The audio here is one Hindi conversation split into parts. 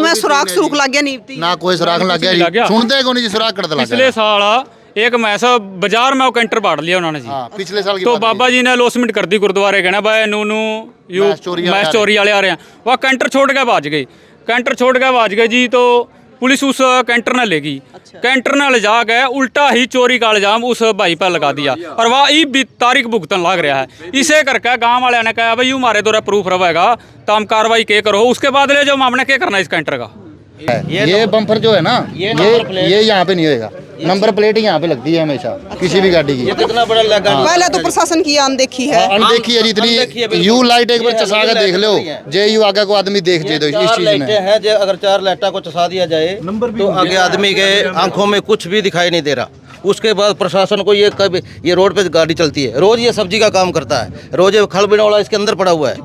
मैं सुराख सुरुख लग गया नहीं ना कोई सुराख लग गया जी, सुनते को नहीं जी, सुराख कट लग पिछले गया। साल एक मैसा बाजार में वो कैंटर बांट लिया उन्होंने जी। हाँ, पिछले साल की तो बात है। बाबा जी ने अलोसमेंट कर दी गुरुद्वारे कहना भाई नूनू यू मैच चोरी वाले आ रहे हैं। वह कैंटर छोड़ के भाज गए, कैंटर छोड़ के भाज गए जी। तो पुलिस उस कैंटर ने लेगी, कैंटर ने ले जाके उल्टा ही चोरी का इल्जाम उस भाई पर लगा दिया और वह ई भी तारीख भुगतन लग रहा है। इसे करके गांव वाले ने कहा भाई यू हमारे द्वारा प्रूफ रहेगा तो हम कार्रवाई के करो। उसके बाद ले जो हमने क्या करना इस कैंटर का। ये बम्पर जो है ना, ये यहाँ पे नहीं होएगा। नंबर प्लेट ही यहाँ पे लगती है हमेशा किसी भी गाड़ी की। ये कितना बड़ा लगा। पहले तो प्रशासन की अनदेखी है, अनदेखी है जितनी। यू लाइट एक बार चसा के देख लो, जे यू आगे को आदमी देख जे दो इस चीज में है। जो अगर 4 लाइटा को चसा दिया जाए तो आगे आदमी के आंखों में कुछ भी दिखाई नहीं दे रहा। उसके बाद प्रशासन को ये कभी ये रोड पे गाड़ी चलती है, रोज ये सब्जी का काम करता है, रोज ये खल बिना वाला इसके अंदर पड़ा हुआ है।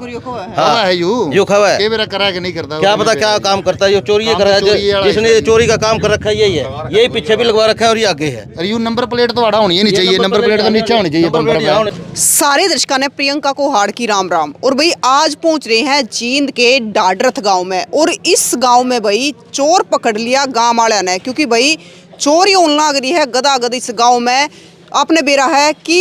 हाँ है यू खवा है, ये मेरा करा के नहीं करता, क्या पता क्या काम करता है। ये चोरी ये करा है, जिसने चोरी का काम कर रखा है यही है, यही पीछे भी लगवा रखा है और ये आगे है। अरे यू नंबर प्लेट तो आड़ा होनी ही नहीं चाहिए, नंबर प्लेट तो नीचे होनी चाहिए बम्पर पे। सारे दर्शकों ने प्रियंका को हाड़ की राम राम। और भाई आज पहुंच रहे हैं जींद के डाडरथ गांव में, और इस गांव में भाई चोर पकड़ लिया गांव वाले ने, क्योंकि भाई चोरी होने लग रही है गदागद इस गांव में। आपने बेरा है कि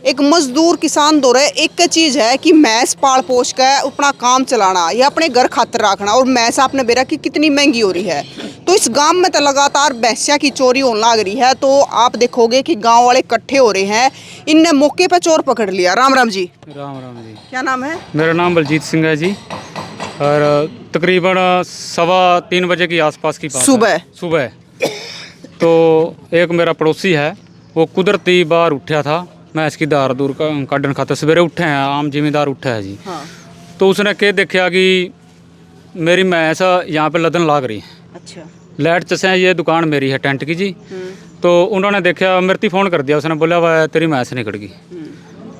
एक मजदूर किसान दो रहे, एक चीज है कि मैस पाल पोष कर अपना काम चलाना या अपने घर खातर रखना, और मैस आपने बेरा कि कितनी महंगी हो रही है। तो इस गांव में तो लगातार भैंसिया की चोरी होने लग रही है। तो आप देखोगे कि गांव वाले इकट्ठे हो रहे हैं, इनने मौके पर चोर पकड़ लिया। राम राम जी। राम राम जी। क्या नाम है? मेरा नाम बलजीत सिंह है जी। और तकरीबन 2:15 बजे के आसपास की बात है सुबह। तो एक मेरा पड़ोसी है, वो कुदरती बाहर उठा था, मैं इसकी दार दूर काटन खाते सवेरे उठे हैं, आम जिम्मेदार उठा है जी। हाँ। तो उसने क्या देखा कि मेरी भैंस यहाँ पे लदन लाग रही है। अच्छा। लाइट चसे ये दुकान मेरी है टेंट की जी। तो उन्होंने देखा, मेरे फ़ोन कर दिया, उसने बोला वह तेरी भैंस निकल गई।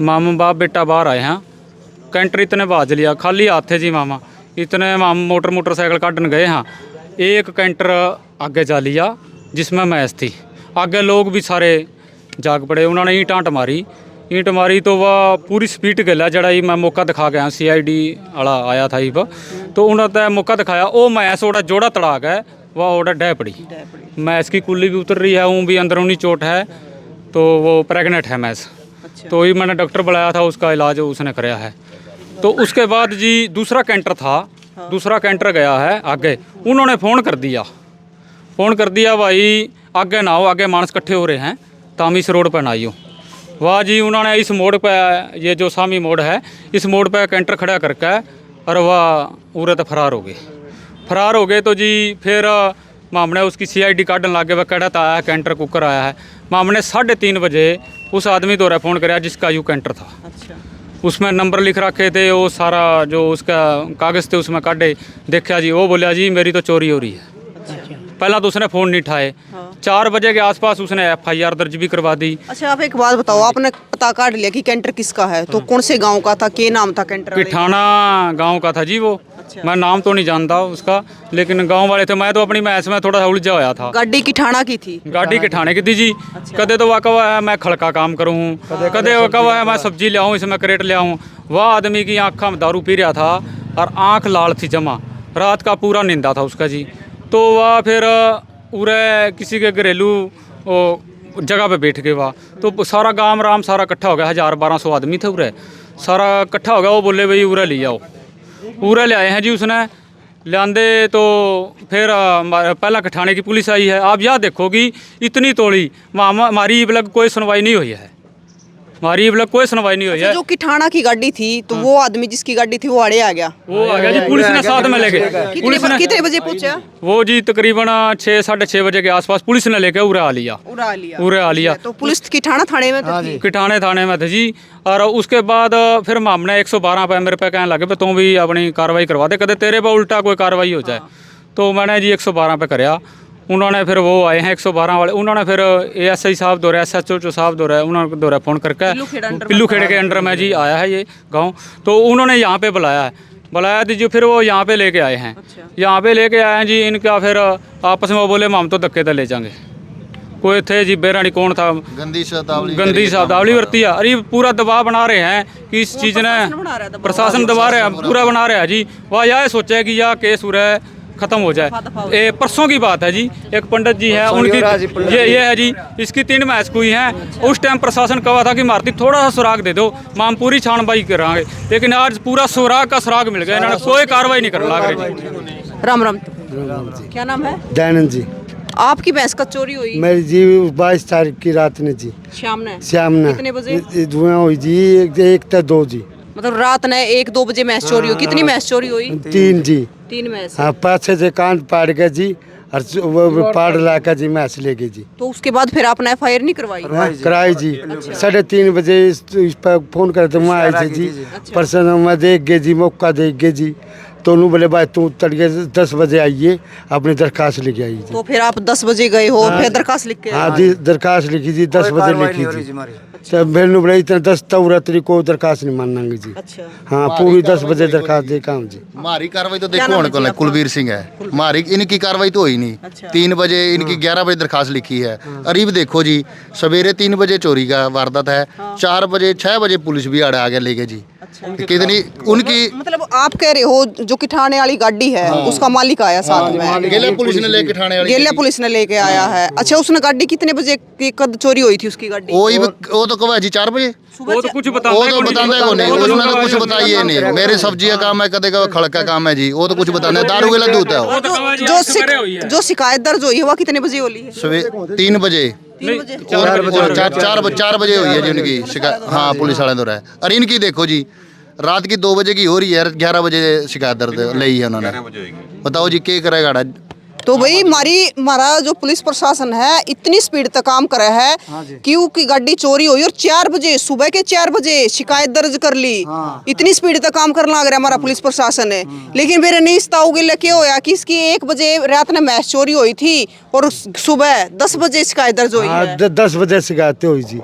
मामा बाप बेटा बाहर आए हैं, कैंटर इतने बाज लिया, खाली हाथ थे जी मामा, इतने मामा मोटरसाइकिल काटन गए हाँ, एक कैंटर आगे जा लिया जिसमें मैस थी। आगे लोग भी सारे जाग पड़े, उन्होंने ईंट मारी तो वह पूरी स्पीड गया जड़ा। मैं मौका दिखा गया, CID वाला आया था ही, तो उन्होंने मौका दिखाया, वो मैस ओड़ा जोड़ा तड़ा गया, वह ओड़ा डह पड़ी। मैस की कुल्ली भी उतर रही है, ऊँ भी अंदरूनी चोट है, तो वो प्रेगनेंट है मैस। तो ही मैंने डॉक्टर बुलाया था, उसका इलाज उसने कराया है। तो उसके बाद जी दूसरा कैंटर था, दूसरा कैंटर गया है आगे, उन्होंने फ़ोन कर दिया भाई आगे ना हो, आगे मानस इकट्ठे हो रहे हैं, तो हम इस रोड पर ना आइयो। वाह जी, उन्होंने इस मोड़ पे, ये जो सामी मोड़ है, इस मोड़ पे कैंटर खड़ा करके और वह उरे तो फरार हो गए। तो जी फिर मामने उसकी CID काटन लगे, वह कड़ा आया है, कैंटर कुकर आया है। मामने 3:30 बजे उस आदमी द्वारा फ़ोन कराया जिसका यू कैंटर था। अच्छा। उसमें नंबर लिख रखे थे, वो सारा जो उसका कागज़ थे उसमें काटे, देखा जी, वो बोला जी मेरी तो चोरी हो रही है। अच्छा। पहला तो उसने फ़ोन नहीं उठाए। हाँ। 4 बजे के आसपास उसने FIR दर्ज भी करवा दी। अच्छा, आप एक बात बताओ, आपने पता काट लिया कि कैंटर किसका है, तो कौन से गांव का था, क्या नाम था कैंटर? किठाना गांव का था जी वो। अच्छा। मैं नाम तो नहीं जानता उसका, लेकिन गांव वाले थे। मैं तो अपनी मैच में थोड़ा सा उलझा होया था। गाड़ी किठाना की थी? गाड़ी किठाने की थी जी। अच्छा। कदे तो वाकवा है मैं खड़का काम करूँ, कदे वाकवा है मैं सब्जी ले आऊँ, इसमें करेट ले आऊँ। वह आदमी की आँखा में दारू पी रहा था और आँख लाल थी जमा, रात का पूरा नींदा था उसका जी। तो वह फिर उरे किसी के घरेलू जगह पे बैठ गए वह, तो सारा गांव राम सारा इकट्ठा हो गया, 1000-1200 आदमी थे उरे, सारा इकट्ठा हो गया। वो बोले भाई उरे ले आओ, उरे ले आए हैं जी। उसने ले आंदे तो फिर पहला कठाने की पुलिस आई है। आप यह देखो कि इतनी तोड़ी हमारी इबलग कोई सुनवाई नहीं हुई है, हमारी इबलग कोई सुनवाई नहीं हुई है। जो किठाना की गाड़ी थी, तो वो आदमी जिसकी गाड़ी थी वो आड़े आ गया, वो आ गया जी, पुलिस ने साथ में लेके। कितने बजे पहुंचा वो जी? तकरीबन 6-6:30 बजे के आसपास पुलिस ने लेके उरे आ लिया। तो पुलिस किठाना थाने में थी? किठाने थाने में थे जी। और उसके बाद फिर हमने 112 पे मेरे पे कहने लगे पे तुम भी अपनी कार्रवाई करवा दे, कदे तेरे पे उल्टा कोई कार्रवाई हो जाए। तो मैंने जी 112 पे कराया। उन्होंने फिर वो आए हैं 112 वाले, उन्होंने फिर ASI साहब दौरे, SHO साहब दौरे, उन्होंने दौरे फ़ोन करके पिल्लू खेड़ के अंडर में जी आया है ये गांव। तो उन्होंने यहाँ पे बुलाया थी जी। फिर वो यहाँ पे लेके आए हैं। अच्छा। यहाँ पे लेके आए हैं जी। इनका फिर आपस में वो बोले हम तो धक्के तो ले जाएंगे। कोई थे जी बेरानी कौन था, गंदी शब्दावली वर्ती है। अरे पूरा दबाव बना रहे हैं कि इस चीज़ ने, प्रशासन दबा रहे हैं, पूरा बना रहे हैं जी। वह यह सोचा है कि यह केस उरे खत्म हो जाए। परसों की बात है जी, एक पंडित जी है उनकी ये है जी, इसकी 3 मैच हुई हैं। उस टाइम प्रशासन कहा था कि मारती थोड़ा सा सुराग दे दो, हम पूरी छानबाई कराएंगे, लेकिन आज पूरा सुराग का सुराग मिल गया, इन्होंने कोई कार्रवाई नहीं करने लग रही। राम राम क्या नाम है? दयानंद जी। आपकी भैंस का चोरी हुई मेरी जी 22 तारीख की रात ने जी, शाम ने? शाम ने कितने बजे? धुआं हुई जी, एक तो 2 जी, मतलब रात ने 1-2 बजे मैच चोरी हुई। कितनी मैच चोरी हुई? 3 जी। 3 मैच। हाँ, पाछे से कान पाड़ के जी, और वो पाड़ लाकर जी मैच ले गए जी। तो उसके बाद फिर आपने FIR नहीं करवाई? कराई जी। 3:30 बजे इस पर फोन करते वहाँ आए थे जी। पर्सन में देख गए जी, मौका देख गए जी, तो उन्होंने बोले भाई तू तड़के 10 बजे आइए, अपनी दरखास्त लेके आई जी। तो फिर आप 10 बजे गए हो, फिर दरखास्त लिख के? हाँ जी, दरखास्त लिखी जी, 10 बजे लिखी जी। तब मैंने बोला इतना 10 तौरतरी को दरखास्त नहीं मानेंगे जी। अच्छा। हाँ, पूरी 10 बजे दरखास्त दे काम जी। हमारी कार्रवाई तो देखो कौन कौन है, कुलबीर सिंह है हमारी, इनकी कार्रवाई तो हुई नहीं। 3 बजे इनकी 11 बजे दरखास्त लिखी है। अरीब देखो जी, सवेरे 3 बजे चोरी का वारदात है, 4 बजे 6 बजे पुलिस भी आगे ले गए जी। कितनी उनकी, मतलब आप कह रहे हो जो कि ठाणे वाली गाड़ी है उसका मालिक आया साथ में? गेले पुलिस ने लेके ठाणे वाली, गेले पुलिस ने लेके आया है। अच्छा, उसने गाड़ी कितने बजे की कद चोरी हुई थी उसकी गाड़ी? वो तो कब है जी 4 बजे, वो तो कुछ वो तो बताने को नहीं, उसने तो कुछ बताइए नहीं। मेरे सब्जी का काम है, कदे का खड़ का काम है जी, वो तो कुछ बताने, दारू के दूध है वो। जो शिकायत दर्ज हुई है वो कितने बजे हुई है? सुबह 3 बजे, 4 बजे हुई है जी उनकी शिकायत। हाँ, पुलिस वाले तो है। और इनकी देखो जी, रात की 2 बजे की हो रही है, 11 बजे शिकायत दर्ज ली है उन्होंने। बताओ जी क्या करेगा। तो भाई हमारा जो पुलिस प्रशासन है इतनी स्पीड तक काम कर रहा है कि उसकी गाड़ी चोरी हुई और 4 बजे, सुबह के 4 बजे शिकायत दर्ज कर ली। इतनी स्पीड तक काम करना लग रहा है हमारा पुलिस प्रशासन है। लेकिन मेरे नहीं ताऊगे क्या होया कि इसकी 1 बजे रात में मैच चोरी हुई थी और सुबह 10 बजे शिकायत दर्ज हुई है। 10 बजे शिकायत हुई जी।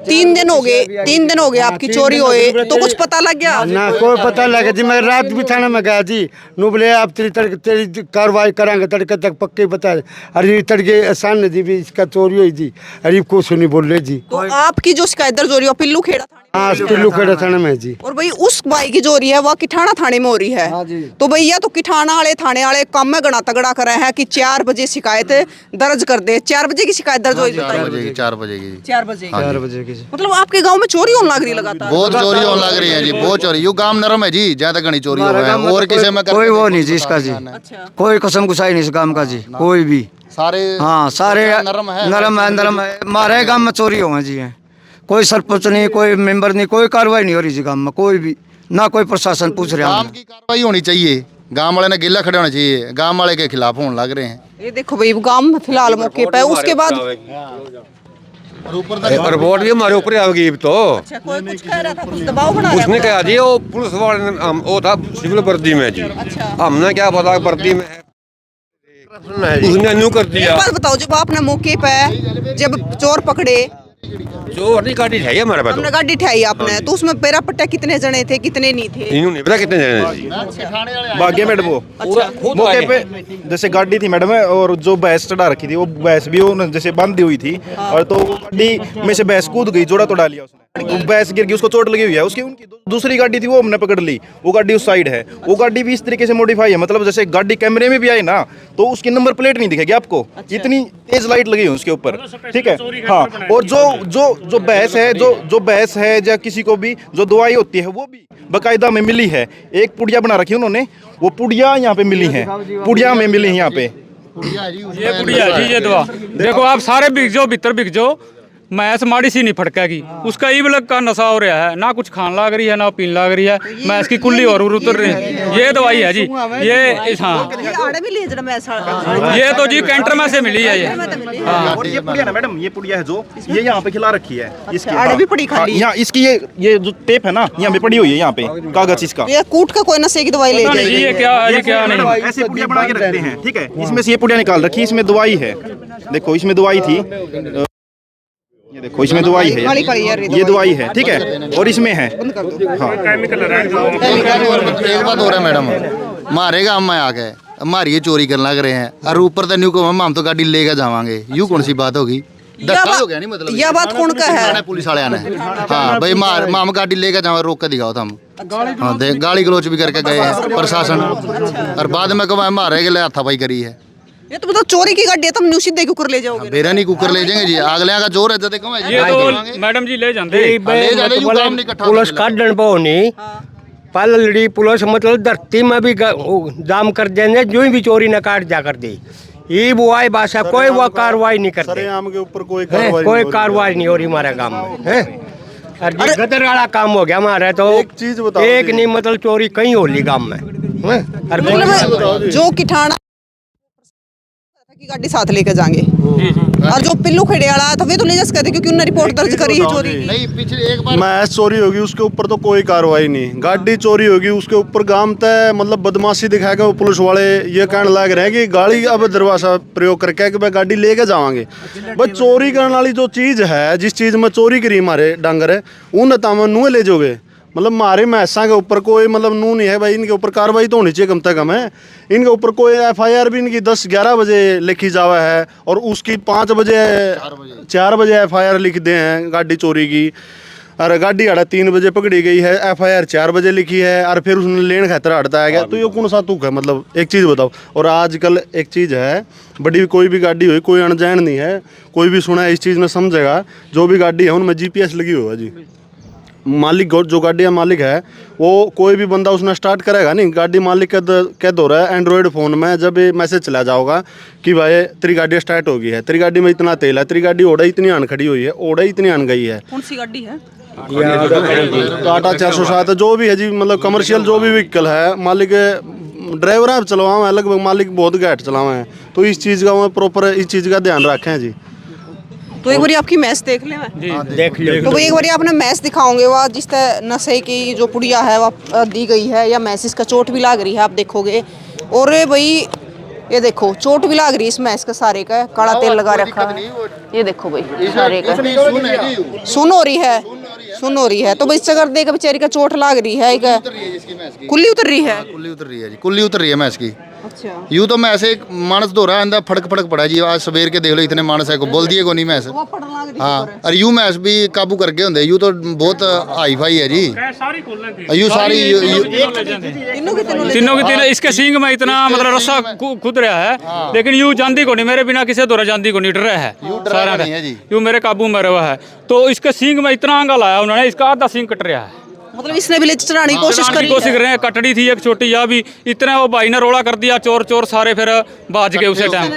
3 दिन हो गए, 3 दिन हो गए आपकी चोरी हुए, तो कुछ पता लग गया ना? कोई पता लगा जी। मैं रात भी थाना में गया जी, नु बोले आप तेरी कार्रवाई कराएंगे, तड़के तक पक्के बता। अरे तड़के आसान जी भी इसका चोरी हुई जी, अरे कुछ नहीं बोल रहे जी। तो आपकी जो शिकायत दर्ज हो रही है पिल्लू खेड़ा थाने? हाँ, पिल्लू खेड़ा थाना में जी। और भाई उस भाई की जो हो रही है वह किठाना थाने में हो रही है। तो भैया तो किठाना वाले थाने वाले काम में गणा तगड़ा कर रहे हैं कि 4 बजे शिकायत दर्ज कर दे। 4 बजे की शिकायत दर्ज हुई? 4 बजे की 4 बजे की 4 बजे 4 बजे की। मतलब आपके गांव में चोरी होने लग रही लगातार? बहुत चोरी होने लग रही है जी, बहुत चोरी। यू काम नरम है जी, ज्यादा घनी चोरी हो रहा है। और किसी में कोई वो नहीं जी इसका जी, कोई कसम कुसाई नहीं इस काम का जी, कोई भी। सारे, हाँ, सारे नरम है, नरम है। हमारे गांव में चोरी हो जी है, कोई सरपंच नहीं, कोई मेंबर नहीं, कोई कार्रवाई नहीं हो रही जी गांव में, कोई भी ना, कोई प्रशासन पूछ रहा है। काम की कार्रवाई होनी चाहिए, गांव वाले ने गिला खड़े होना चाहिए, गांव वाले के खिलाफ होने लग रहे हैं। ये देखो भाई गांव में फिलहाल मौके पे, उसके बाद रिपोर्ट भी हमारे ऊपर आएगी तो। अच्छा, कोई कुछ कह रहा था, कुछ दबाव बना रहा उसने था? कहा जी वो पुलिस वाले ने, वो था सिविल वर्दी में जी। अच्छा। हमने क्या पता वर्दी में है, उसने न्यू कर एक दिया। बात बताओ, जब आपने मौके पे जब चोर पकड़े, जो अपनी गाड़ी है हमारे पास, हमने गाड़ी उठाई आपने, तो उसमें पेरा पट्टा कितने जने थे कितने नहीं थे? इन्होंने नहीं पता कितने जने जी। भाग्य मैडम वो मौके पे जैसे गाड़ी थी मैडम, और जो भैंस चढ़ा रखी थी वो भैंस भी उन्होंने जैसे बंदी हुई थी, और तो गाड़ी में से भैंस कूद गई, जोड़ा तो डालिया उसने, भैंस गिर गई, उसको चोट लगी हुई है। उसकी उनकी दूसरी गाड़ी थी वो हमने पकड़ ली, वो गाड़ी उस साइड है। वो गाड़ी भी इस तरीके से मॉडिफाई है, मतलब जैसे गाड़ी कैमरे में भी आए ना तो उसकी नंबर प्लेट नहीं दिखेगी आपको, इतनी तेज लाइट लगी हुई उसके ऊपर, ठीक है। हाँ, और जो भैंस है, जो भैंस है या किसी को भी जो दवाई होती है वो भी बाकायदा में मिली है। एक पुड़िया बना रखी है उन्होंने, वो पुड़िया यहाँ पे मिली है, पुड़िया में मिली है यहाँ पे। ये बुढ़िया जी, ये दवा देखो आप सारे बिक जाओ, भीतर बिक जाओ, मैस माड़ी सी नहीं फटकेगी। उसका ई ब्लॉक का नशा हो रहा है, ना कुछ खान लग रही है ना पीन लग रही है, मैस की कुल्ली और उतर रही है। ये दवाई है जी, ये हाँ, ये तो जी कैंटर में से मिली है ये। और ये पुड़िया ना मैडम, ये पुड़िया है जो ये यहाँ पे खिला रखी है, इसकी आड़े भी पड़ी खाली है। यहाँ इसकी ये जो टेप है ना यहाँ पे पड़ी हुई है, यहाँ पे कागज इसका। ये कूट का कोई नशे की दवाई ले पता नहीं जी, ये क्या है जी क्या नहीं। ऐसे पुड़िया बना के रखते हैं, ठीक है। इसमें से ये पुड़िया निकाल रखी है, इसमें दवाई है, देखो इसमें दवाई थी, ये देखो इसमें दवाई है, ये दवाई है, ठीक है। और इसमें है एक बात हो रहा है मैडम, हमारे गाँव में आ गए हमारी ये चोरी करने लग रहे हैं, और ऊपर तो न्यू को हम तो गाड़ी लेकर जावांगे, यूँ कौन सी बात होगी? धक्का हो गया नहीं मतलब यह बात कौन का है? पुलिस वाले ने। हाँ भाई माम गाड़ी लेके जाओ, रोक के दिखाओ तुम। हाँ देख गाली गलोच भी करके गए हैं प्रशासन, और बाद में कब मारे के लिए हाथापाई करी है। ये तो मतलब चोरी की गाड़ी है, तुम न्यू सीधे कुकर ले जाओगे। बेरा नहीं कुकर ले जाएंगे जी, अगले का जोर है जदे कम है ये तो मैडम जी ले जाते ले जाने यूं काम नहीं इकट्ठा पुलिस काटन पो नहीं पलड़ी पुलिस मतलब धरती में भी जाम कर देने, जो भी चोरी न काट जा कर दी। ये वो आई भाषा कोई वो कार्रवाई नहीं करते, आम के ऊपर कोई कार्रवाई नहीं हो रही हमारे गांव में है। और ये गदर वाला काम हो गया हमारा तो। एक चीज बताओ, एक नहीं मतलब चोरी कहीं हो ली गांव में हैं? और मतलब जो किठाना की गाड़ी साथ लेकर जाएंगे, और जो पिल्लू खेड़े वाला था वे तो ले जा सकते क्योंकि उन्होंने रिपोर्ट दर्ज करी है चोरी की। नहीं पिछले एक बार मैच चोरी होगी उसके ऊपर तो कोई कार्रवाई नहीं, गाड़ी चोरी होगी उसके ऊपर गांव तय मतलब बदमाशी दिखाएगा वो पुलिस वाले। ये कहने लग रहे हैं कि गाड़ी अब दरवाजा प्रयोग करके कि भाई गाड़ी लेके जावांगे। बस चोरी करने वाली जो चीज़ है, जिस चीज़ में चोरी करी हमारे डांगर है उन ताम नूह ले जाओगे। मतलब हमारे मैसा के ऊपर कोई मतलब नू नहीं है भाई, इनके ऊपर कार्रवाई तो होनी चाहिए कम से कम है। इनके ऊपर कोई FIR भी इनकी 10-11 बजे लिखी जावा है और उसकी 4 बजे FIR लिख दे हैं गाड़ी चोरी की। और गाड़ी आड़ा 3 बजे पकड़ी गई है, FIR 4 बजे लिखी है, और फिर उसने लेन खातर हटता गया। तो ये कौन सा तुक है? मतलब एक चीज़ बताओ। और आजकल एक चीज़ है, बड़ी कोई भी गाड़ी हुई कोई अनजान नहीं है, कोई भी सुना है इस चीज़ में समझेगा। जो भी गाड़ी है उनमें GPS लगी हुई है जी। मालिक जो गाड़ी का मालिक है वो कोई भी बंदा उसने स्टार्ट करेगा नहीं, गाड़ी मालिक कह दो रहा है एंड्रॉयड फ़ोन में जब ये मैसेज चला जाओगा कि भाई तेरी गाड़ी स्टार्ट हो गई है, तेरी गाड़ी में इतना तेल है, तेरी गाड़ी ओड़ा इतनी आन खड़ी हुई है, ओड़ा इतनी आन गई है। कौन सी गाड़ी है? टाटा 407 जो भी है जी, मतलब कमर्शियल जो भी व्हीकल है, मालिक ड्राइवर है चलवाओ है, लगभग मालिक बहुत घैट चलावा है। तो इस चीज़ का प्रॉपर इस चीज़ का ध्यान रखें जी। तो एक बार आपकी मैच देख ले मैं। देख लो तो भाई एक बार आपने मैच दिखाओगे, वह जिस तरह नशे की जो पुड़िया है वह दी गई है, या मैच इसका चोट भी लाग रही है आप देखोगे। और भाई ये देखो चोट भी लाग रही है इस मैच का, सारे का काला तेल लगा रखा है। ये देखो भाई सारे का सुन हो रही है। तो भाई इस अगर देख बेचारी का चोट लाग रही है, कुल्ली उतर रही है जी, कुल्ली उतर रही है मैच की। अच्छा यूँ तो मैं ऐसे मानस दो रहा अंदर फड़क पड़ा जी। आज सवेर के देख लो इतने मानस है को बोल दिए को नहीं मैच। हाँ और यूँ मैच भी काबू करके होंगे, यूँ तो बहुत हाई फाई है जी। यूँ सारी तीनों की तीनों इसके सींग में इतना मतलब रस्सा खुद रहा है, लेकिन यूँ जानती को नहीं, मेरे बिना किसी दौरा जानती को नहीं डर रहा है सारा, यूँ मेरे काबू में रहा है। तो इसके सींग में इतना आंगा लाया उन्होंने, इसका आधा सींग कट रहा है। मतलब इसने भी ले चढ़ाने की कोशिश कर रहे हैं। कटड़ी थी एक छोटी, या भी इतना वो भाई ने रोड़ा कर दिया, चोर सारे फिर भाज गए उसे टाइम,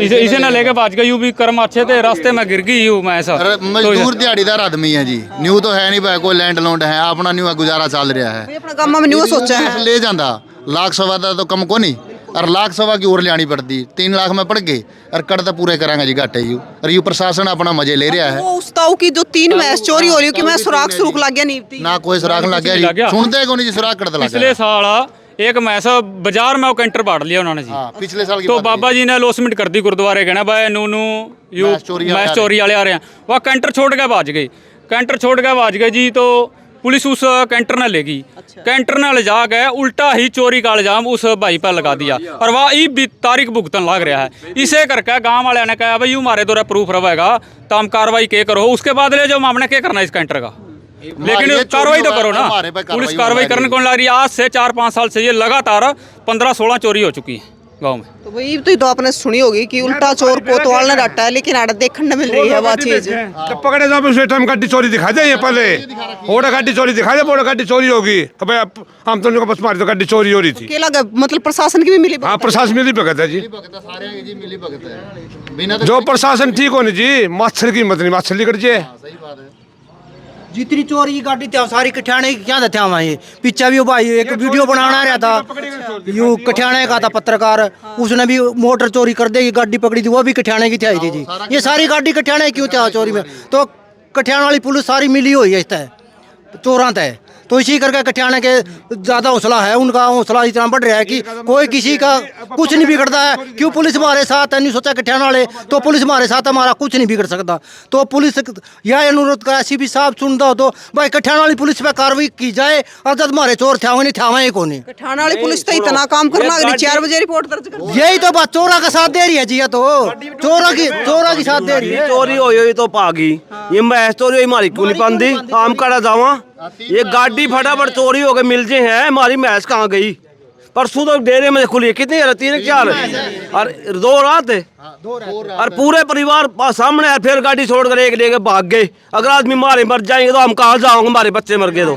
इसे ना लेके भाज गए। यूँ भी कर्म अच्छे थे, रास्ते में गिर गई यूँ मैं ऐसा। मजदूर दिहाड़ीदार आदमी है जी, न्यू तो है नहीं भाई, कोई लैंड लौंड है, अपना न्यू गुजारा चल रहा है। अपना काम में न्यू सोचा है ले जाता लाख सवा तो कम को नहीं, और लाख सवा की और लियानी पड़ती, 3 लाख में पड़ गए और कर तो पूरे करांगे जी घाटे यू। और यू प्रशासन अपना मजे ले रहा है। वो उस्ताऊ की जो 3 मैच चोरी हो रही है कि मैं सुराख लग गया नहीं थी ना कोई सुराख लग गया जी, सुनते को नहीं जी, सुराख करते लग गया। पिछले साल एक मैच बाजार में वो कैंटर बांट लिया उन्होंने जी। पिछले साल तो बाबा जी ने लॉसमेंट कर दी गुरुद्वारे, कहना भाई नूनू यू मैच चोरी वाले आ रहे हैं। वह कैंटर छोड़ के भाज गए जी। तो पुलिस उस कैंटर ने ले गई। कैंटर ने ले जा गए, उल्टा ही चोरी का इल्जाम उस भाई पर लगा दिया, और वह ई भी तारीख भुगतन लग रहा है। इसे करके गांव वाले ने कहा भाई यू मारे दो प्रूफ रहेगा तो हम कार्रवाई के करो, उसके बाद ले जाओ हमने क्या करना इस कैंटर का, लेकिन कार्रवाई तो करो ना। पुलिस कार्रवाई करने कौन लग रही है? आज से 4-5 साल से ये लगातार 15-16 चोरी हो चुकी है गाँव में। तो भाई तो आपने सुनी होगी कि उल्टा चोर कोतवाल ने डाटा है, लेकिन आड़ा देखने मिल रही है वह चीज। जब पकड़े जाओ उस टाइम गाड़ी चोरी दिखा दे, ये पहले ओड़ा गाड़ी चोरी दिखा दे, ओड़ा गाड़ी चोरी होगी भाई हम तो बस मारी तो गाड़ी चोरी हो रही थी। केला मतलब प्रशासन की भी मिली। हाँ प्रशासन मिली भगत है जी, जो प्रशासन ठीक होनी जी। मच्छर की मत नहीं मच्छर लिकट जाए। जितनी चोरी की गाड़ी थी सारी कठियाने की क्या था वहाँ, ये पीछे भी भाई एक वीडियो बनाना रहा था, यू कठियाने का था पत्रकार, उसने भी मोटर चोरी कर दी, गाड़ी पकड़ी थी वो भी कठियाने की थी जी। ये सारी गाड़ी कठियाने क्यों था चोरी में? तो कठियाने वाली पुलिस सारी मिली हुई है इस तय चोरा तय, तो इसी करके कठियाने के ज़्यादा हौसला है, उनका हौसला इतना बढ़ रहा है कि कोई किसी का कुछ नहीं बिगड़ता है। क्यों पुलिस हमारे साथ है, नहीं सोचा कठियाना वाले तो पुलिस हमारे साथ, हमारा कुछ नहीं बिगड़ सकता। तो पुलिस यह अनुरोध करे एसपी साहब सुनता हो तो भाई कठियाना वाली पुलिस पे कार्रवाई की जाए, और जब हमारे चोर थे नहीं थे को नहीं। कठियाना वाली पुलिस तो इतना काम करना 4 बजे रिपोर्ट दर्ज कर, यही तो बात चोरा का साथ दे रही है जी। तो चोरा की साथ दे रही है। चोरी हुई तो पागी ये मैच चोरी हुई हमारी क्यों नहीं पाती आम करा जावा ये गाड़ी फटाफट चोरी हो गई मिल जे है हमारी मैच कहाँ गई परसों तो डेरे में खुली कितनी 3-4 और 2 रात है और पूरे परिवार सामने है फिर गाड़ी छोड़ कर एक लेके भाग गए अगर आदमी मारे मर जाएंगे तो हम कहाँ जाओगे हमारे बच्चे मर गए तो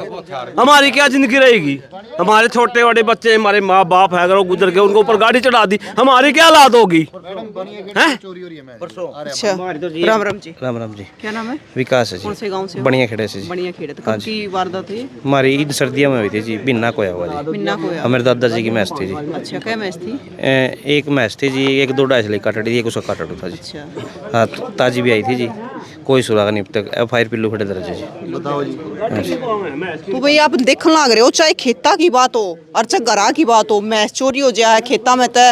हमारी क्या जिंदगी रहेगी हमारे छोटे बड़े बच्चे हमारे माँ बाप है अगर वो गुजर गए उनको ऊपर गाड़ी चढ़ा दी हमारी क्या हालात होगी हैं। अच्छा राम राम जी। राम राम जी क्या नाम है? विकास है कौन से गांव से हो? बढ़िया खेड़े से जी बढ़िया खेड़े। तो कब की वारदात है? हमारी ईद सर्दियों में हुई थी जी बिन्ना कोया हुआ जी मिन्ना को या? हमारे दादाजी की मैच थी जी अच्छा क्या मैच थी? एक मैच थी जी 1-2 ढाई से काट दी एक उसका काटा था जी अच्छा हाँ ताजी भी आई थी जी कोई सुराग नहीं अब तक FIR पिल्लू खड़े दर्ज है जी बताओ जी। तो भाई आप देखने लग रहे हो चाहे खेता की बात हो और चाहे घरा की बात हो मैच चोरी हो जाए है खेता में तो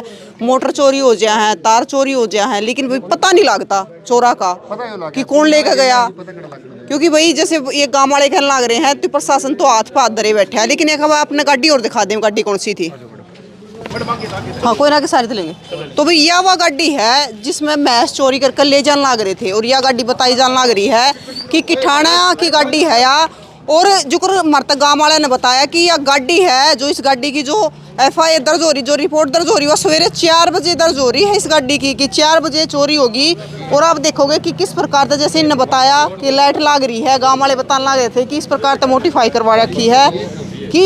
मोटर चोरी हो जाए है तार चोरी हो जाए है लेकिन भाई पता नहीं लगता चोरा का कि कौन लेकर गया क्योंकि भाई जैसे ये गांव वाले कहने लग रहे हैं तो प्रशासन तो हाथ पे हाथ धरे बैठे हैं लेकिन एक अपने गाड़ी और दिखा दें गाड़ी कौन सी थी। हाँ कोई ना के सारे तो लेंगे। तो भाई यह वह गाड़ी है जिसमें मैच चोरी कर ले जाने लग रहे थे और यह गाड़ी बताई जाने लग रही है कि किठाना की गाड़ी है या और जो मरता गाँव वाले ने बताया कि यह गाड़ी है जो इस गाड़ी की जो FIR दर्ज हो रही जो रिपोर्ट दर्ज हो रही वो सवेरे 4 बजे दर्ज हो रही है इस गाड़ी की कि 4 बजे चोरी होगी। और आप देखोगे कि किस प्रकार से जैसे इन्होंने बताया कि लाइट लाग रही है गाँव वाले बताने लग रहे थे कि इस प्रकार से मोटिफाई करवा रखी है कि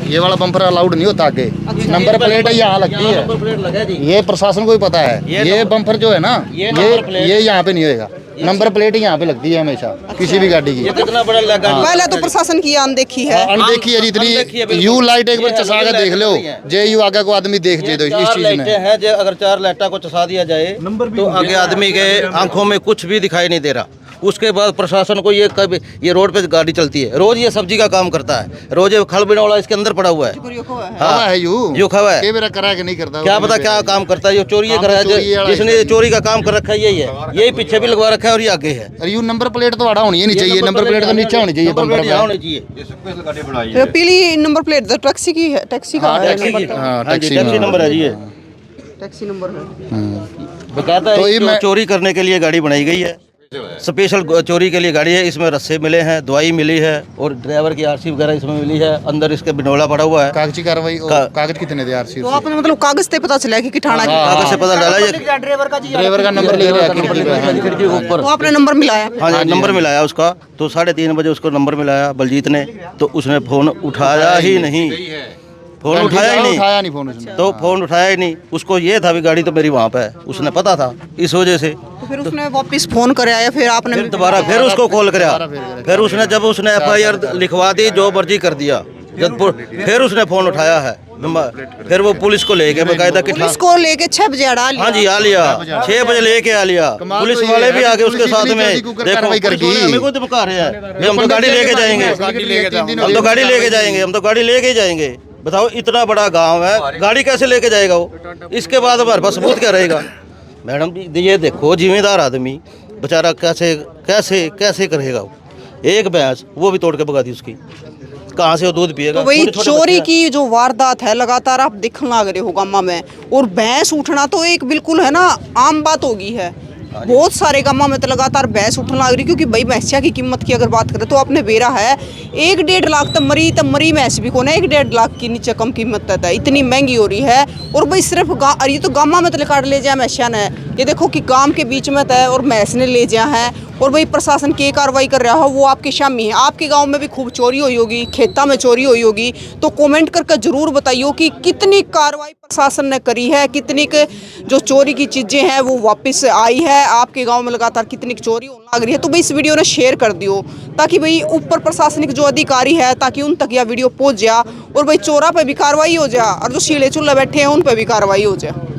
ये वाला बम्पर अलाउड नहीं होता आगे नंबर प्लेट है यहाँ लगती है ये प्रशासन को भी पता है ये बम्पर जो है ना ये यहाँ पे नहीं होएगा नंबर प्लेट यहाँ पे लगती है हमेशा किसी भी गाड़ी की। कितना बड़ा लगा पहले तो प्रशासन की अनदेखी है अनदेखी है जितनी यू लाइट एक बार चसा के देख लो जे यू आगे को आदमी देख जे तो इस चीज में है जो अगर 4 लाइटा को चसा दिया जाए तो आगे आदमी के आंखों में कुछ भी दिखाई नहीं दे रहा। उसके बाद प्रशासन को ये रोड पे गाड़ी चलती है रोज ये सब्जी का काम करता है रोज ये खल बिनौला इसके अंदर पड़ा हुआ है हाँ है यू खवा है मेरा करा के नहीं करता क्या पता क्या काम करता है ये चोरी कर रहा है जिसने चोरी का काम कर रखा है यही पीछे भी लगवा रखा है और ये आगे है। अरे यू नंबर प्लेट तो आड़ा होनी नहीं चाहिए नंबर प्लेट तो नीचे होनी चाहिए बम्पर होनी चाहिए तो पीली नंबर प्लेट तो टैक्सी की है टैक्सी का टैक्सी नंबर है जी ये टैक्सी नंबर है कहता है चोरी करने के लिए गाड़ी बनाई गई है स्पेशल चोरी के लिए गाड़ी है। इसमें रस्से मिले हैं दवाई मिली है और ड्राइवर की RC वगैरह इसमें मिली है अंदर इसके बिनौला पड़ा हुआ है। कागजी कार्रवाई कागज कितने थे RC तो आपने मतलब कागज से पता चला कि किठाना कागज से पता डाला ये ड्राइवर का नंबर लिख रहा है खिड़की के ऊपर तो आपने नंबर मिलाया? हाँ नंबर मिलाया उसका तो 3:30 बजे उसको नंबर मिलाया बलजीत ने तो उसने फोन उठाया ही नहीं फोन उठाया ही नहीं फोन उसने तो फोन उठाया ही नहीं उसको ये था भी गाड़ी तो मेरी वहाँ पे है उसने पता था इस वजह से तो फिर उसने वापस फोन कराया फिर आपने दोबारा फिर उसको कॉल कराया फिर उसने जब उसने FIR लिखवा दी जो मर्जी कर दिया जब फिर उसने फोन उठाया है फिर वो पुलिस को लेके बकायदा पुलिस को लेके 6 बजे आ हाँ जी आ लिया 6 बजे लेके आ लिया पुलिस वाले भी आगे उसके साथ में देखो हमें कोई धमका रहे हैं हम तो गाड़ी लेके जाएंगे हम तो गाड़ी लेके जाएंगे हम तो गाड़ी लेके जाएंगे। बताओ इतना बड़ा गांव है गाड़ी कैसे लेके जाएगा वो इसके बाद हमारे पास सबूत क्या रहेगा। मैडम जी ये देखो जिम्मेदार आदमी बेचारा कैसे कैसे कैसे करेगा वो एक भैंस वो भी तोड़ के भगा दी उसकी कहाँ से वो दूध पिएगा। तो वही चोरी की जो वारदात है लगातार आप दिखने लग रहे हो गामा में और भैंस उठना तो एक बिल्कुल है ना आम बात होगी है बहुत सारे गामा में तो लगातार भैंस उठने लग रही क्योंकि भाई भैंसिया की कीमत की अगर बात करें तो आपने बेरा है 1-1.5 लाख तक मरी भैंस भी कौन है 1-1.5 लाख की नीचे कम कीमत तक है इतनी महंगी हो रही है। और भाई सिर्फ ये तो गामा में तो काट ले जाए भैंसिया ने ये देखो कि गांव के बीच में तय और भैंस ने ले जाया है और भाई प्रशासन की कार्रवाई कर रहा हो वो आपके शामी है। आपके गांव में भी खूब चोरी हुई होगी खेता में चोरी हुई होगी तो कमेंट करके जरूर बताइए कि कितनी कार्रवाई प्रशासन ने करी है कितनी जो चोरी की चीज़ें हैं वो वापस आई है आपके गांव में लगातार कितनी चोरी होने लग रही है। तो भाई इस वीडियो ने शेयर कर दियो ताकि भाई ऊपर प्रशासनिक जो अधिकारी है ताकि उन तक यह वीडियो पहुंच जाए और भाई चोरा पे भी कार्रवाई हो जाए और जो शीले चूल्हे बैठे हैं उन पे भी कार्रवाई हो जाए।